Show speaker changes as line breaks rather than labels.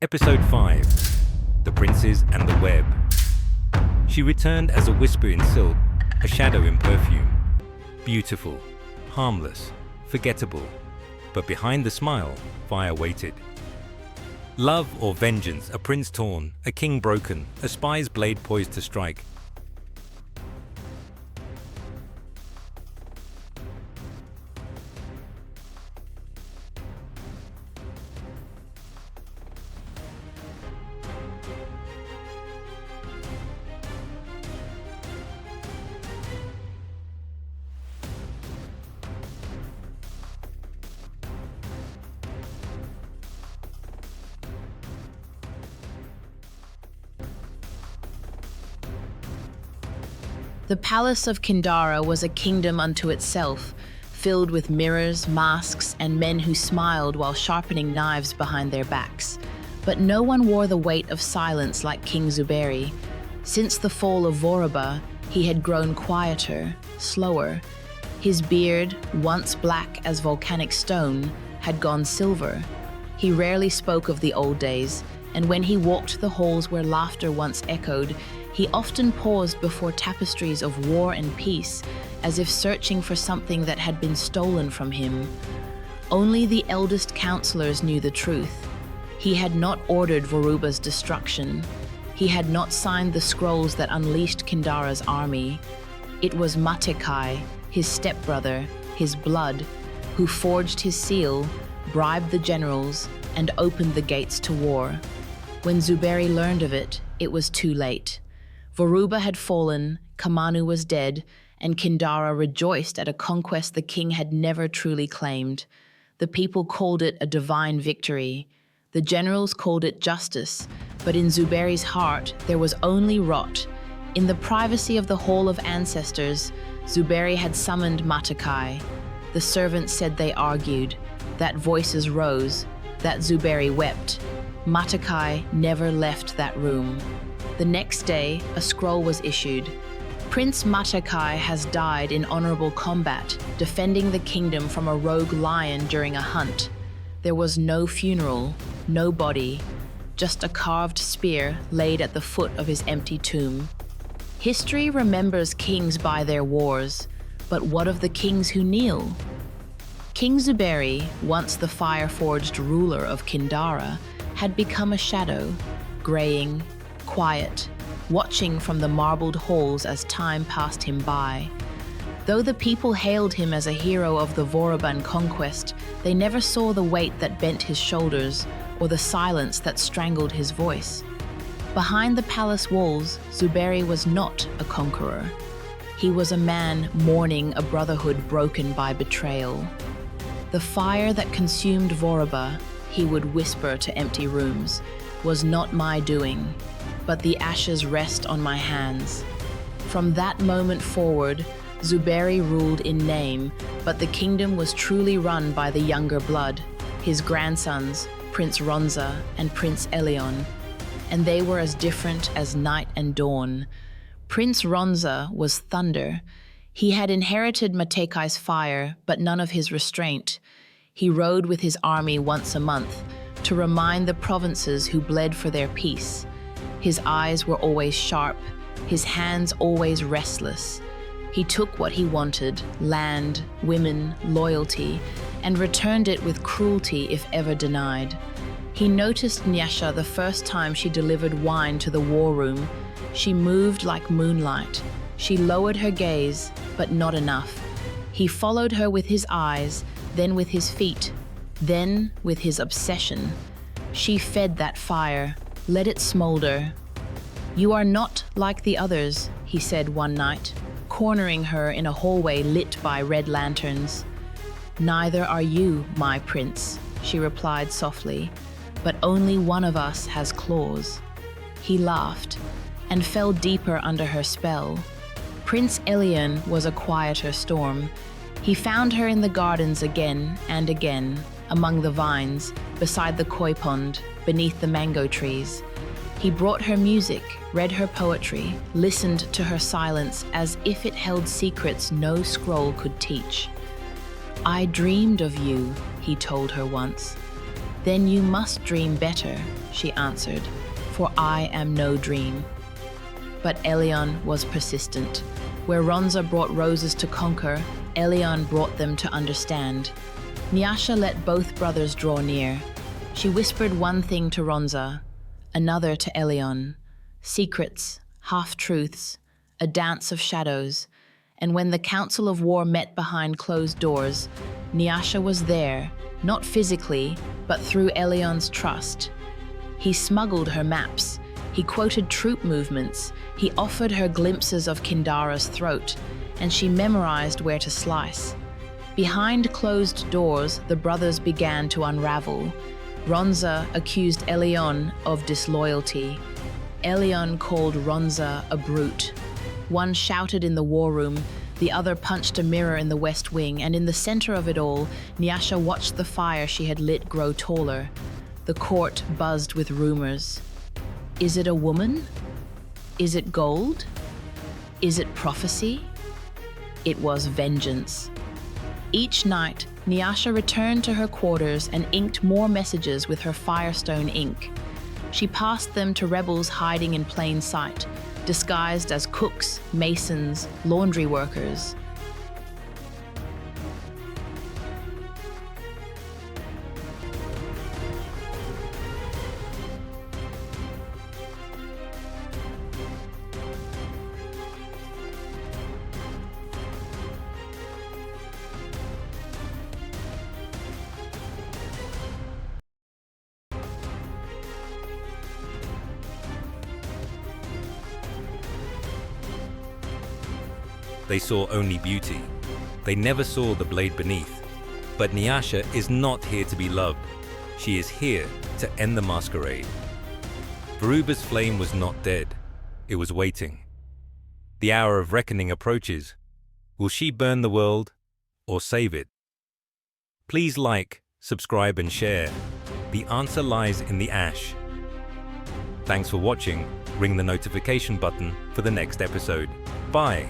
Episode 5. The Princes and the Web. She returned as a whisper in silk, a shadow in perfume. Beautiful, harmless, forgettable. But behind the smile, fire waited. Love or vengeance, a prince torn, a king broken, a spy's blade poised to strike.
The palace of Kindara was a kingdom unto itself, filled with mirrors, masks, and men who smiled while sharpening knives behind their backs. But no one wore the weight of silence like King Zuberi. Since the fall of Voruba, he had grown quieter, slower. His beard, once black as volcanic stone, had gone silver. He rarely spoke of the old days, and when he walked the halls where laughter once echoed, he often paused before tapestries of war and peace, as if searching for something that had been stolen from him. Only the eldest counselors knew the truth. He had not ordered Voruba's destruction. He had not signed the scrolls that unleashed Kindara's army. It was Matekai, his stepbrother, his blood, who forged his seal, bribed the generals, and opened the gates to war. When Zuberi learned of it, it was too late. Voruba had fallen, Kamanu was dead, and Kindara rejoiced at a conquest the king had never truly claimed. The people called it a divine victory. The generals called it justice, but in Zuberi's heart there was only rot. In the privacy of the Hall of Ancestors, Zuberi had summoned Matekai. The servants said they argued, that voices rose, that Zuberi wept. Matekai never left that room. The next day, a scroll was issued. Prince Matekai has died in honorable combat, defending the kingdom from a rogue lion during a hunt. There was no funeral, no body, just a carved spear laid at the foot of his empty tomb. History remembers kings by their wars, but what of the kings who kneel? King Zuberi, once the fire-forged ruler of Kindara, had become a shadow, graying, quiet, watching from the marbled halls as time passed him by. Though the people hailed him as a hero of the Voruban conquest, they never saw the weight that bent his shoulders or the silence that strangled his voice. Behind the palace walls, Zuberi was not a conqueror. He was a man mourning a brotherhood broken by betrayal. The fire that consumed Voruba, he would whisper to empty rooms, was not my doing, but the ashes rest on my hands. From that moment forward, Zuberi ruled in name, but the kingdom was truly run by the younger blood, his grandsons, Prince Ronza and Prince Elion, and they were as different as night and dawn. Prince Ronza was thunder. He had inherited Matekai's fire, but none of his restraint. He rode with his army once a month to remind the provinces who bled for their peace. His eyes were always sharp, his hands always restless. He took what he wanted, land, women, loyalty, and returned it with cruelty if ever denied. He noticed Nyasha the first time she delivered wine to the war room. She moved like moonlight. She lowered her gaze, but not enough. He followed her with his eyes, then with his feet, then with his obsession. She fed that fire. Let it smolder. You are not like the others, he said one night, cornering her in a hallway lit by red lanterns. Neither are you, my prince, she replied softly, but only one of us has claws. He laughed and fell deeper under her spell. Prince Elion was a quieter storm. He found her in the gardens again and again, among the vines, beside the koi pond, beneath the mango trees. He brought her music, read her poetry, listened to her silence as if it held secrets no scroll could teach. I dreamed of you, he told her once. "Then you must dream better," she answered, "for I am no dream." But Elion was persistent. Where Ronza brought roses to conquer, Elion brought them to understand. Nyasha let both brothers draw near. She whispered one thing to Ronza, another to Elion. Secrets, half-truths, a dance of shadows. And when the Council of War met behind closed doors, Nyasha was there, not physically, but through Elion's trust. He smuggled her maps. He quoted troop movements. He offered her glimpses of Kindara's throat, and she memorized where to slice. Behind closed doors, the brothers began to unravel. Ronza accused Elion of disloyalty. Elion called Ronza a brute. One shouted in the war room, the other punched a mirror in the West Wing, and in the center of it all, Nyasha watched the fire she had lit grow taller. The court buzzed with rumors. Is it a woman? Is it gold? Is it prophecy? It was vengeance. Each night, Nyasha returned to her quarters and inked more messages with her firestone ink. She passed them to rebels hiding in plain sight, disguised as cooks, masons, laundry workers.
They saw only beauty. They never saw the blade beneath. But Nyasha is not here to be loved. She is here to end the masquerade. Voruba's flame was not dead. It was waiting. The hour of reckoning approaches. Will she burn the world or save it? Please like, subscribe and share. The answer lies in the ash. Thanks for watching. Ring the notification button for the next episode. Bye.